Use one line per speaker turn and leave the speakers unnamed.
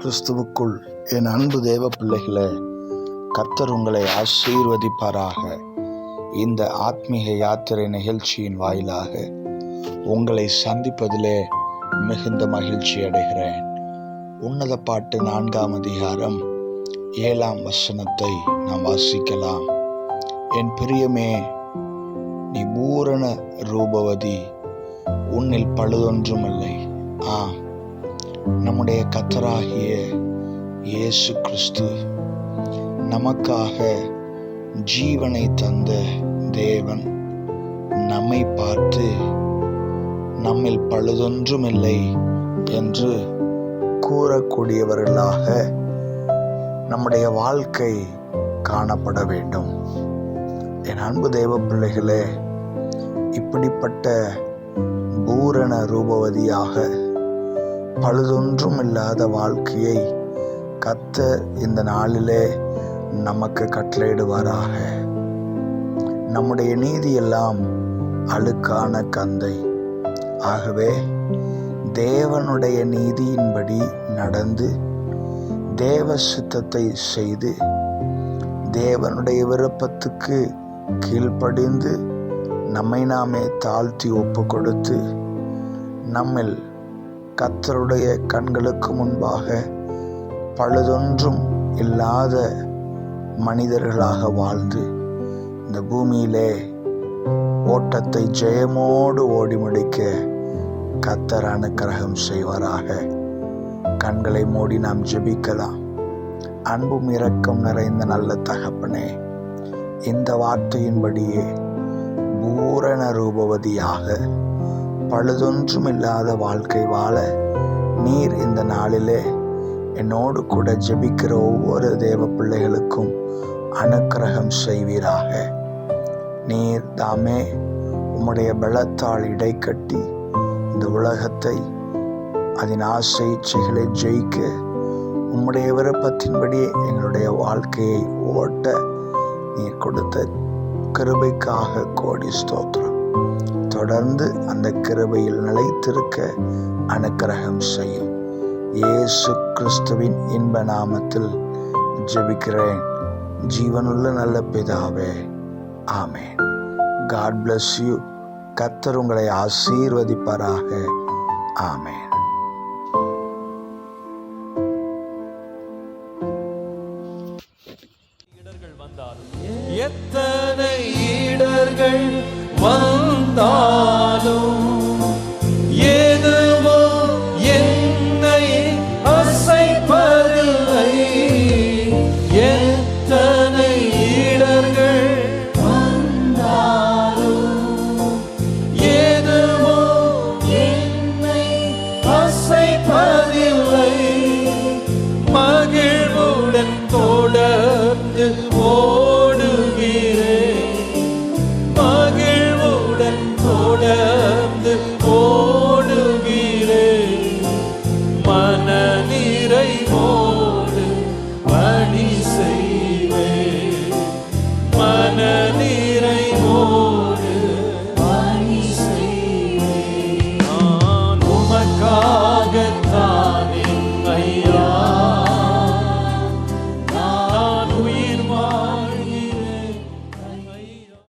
கிறிஸ்துவுக்குள் என் அன்பு தேவ பிள்ளைகளே, கர்த்தர் உங்களை ஆசீர்வதிப்பாராக. இந்த ஆத்மீக யாத்திரை நிகழ்ச்சியின் வாயிலாக உங்களை சந்திப்பதிலே மிகுந்த மகிழ்ச்சி அடைகிறேன். உன்னத பாட்டு 4ஆம் அதிகாரம் 7ஆம் வசனத்தை நாம் வாசிக்கலாம். என் பிரியமே, நீ பூரண ரூபவதி, உன்னில் பழுதொன்றுமில்லை. நம்முடைய கர்த்தராகிய இயேசு கிறிஸ்து நமக்காக ஜீவனை தந்த தேவன் நம்மை பார்த்து நம்மில் பழுதொன்றுமில்லை என்று கூறக்கூடியவர்களாக நம்முடைய வாழ்க்கை காணப்பட வேண்டும். என் அன்பு தேவ பிள்ளைகளே, இப்படிப்பட்ட பூரண ரூபவதியாக பழுதொன்றும் இல்லாத வாழ்க்கையை கர்த்தர் இந்த நாளிலே நமக்கு கட்டளையிடுவாராக. நம்முடைய நீதியெல்லாம் அழுக்கான கந்தை. ஆகவே தேவனுடைய நீதியின்படி நடந்து தேவ சித்தத்தை செய்து தேவனுடைய விருப்பத்துக்கு கீழ்ப்படிந்து நம்மை நாமே தாழ்த்தி ஒப்பு கொடுத்து நம்மில் கர்த்தருடைய கண்களுக்கு முன்பாக பழுதொன்றும் இல்லாத மனிதர்களாக வாழ்ந்து இந்த பூமியிலே ஓட்டத்தை ஜெயமோடு ஓடி முடிக்க கர்த்தர் அனுக்கிரகம் செய்வாராக. கண்களை மூடி நாம் ஜெபிக்கலாம். அன்பும் இரக்கம் நிறைந்த நல்ல தகப்பனே, இந்த வார்த்தையின்படியே பூரண ரூபவதியாக பழுதொன்றும் இல்லாத வாழ்க்கை வாழ நீர் இந்த நாளிலே என்னோடு கூட ஜெபிக்கிற ஒவ்வொரு தேவ பிள்ளைகளுக்கும் அனுக்கிரகம் செய்வீராக. நீர் தாமே உம்முடைய பலத்தால் இடை கட்டி இந்த உலகத்தை அதன் ஆசை இச்சைகளை ஜெயிக்க உம்முடைய விருப்பத்தின்படியே எங்களுடைய வாழ்க்கையை ஓட்ட நீர் கொடுத்த கிருபைக்காக கோடி ஸ்தோத்திரம். தொடர்ந்து அந்த கிருபையில் நிலைத்திருக்க அனுக்கிரகம் செய்யும். இயேசு கிறிஸ்துவின் இன்ப நாமத்தில் ஜெபிக்கிறேன் ஜீவனுள்ள நல்ல பிதாவே, ஆமென். God bless you. கர்த்தர் உங்களை ஆசீர்வதிப்பாராக. ஆமென்.
எத்தனை இடர்கள் வந்தாலும் எதுவோ என்னை அசைப்பதில்லை. எத்தனை இடர்கள் வந்தாலும் எதுவோ என்னை அசைப்பதில்லை. மகிழ்வுடன் தொடர்ந்து ஓடுகிறேன், மகிழ்வுடன் தொடர்ந்து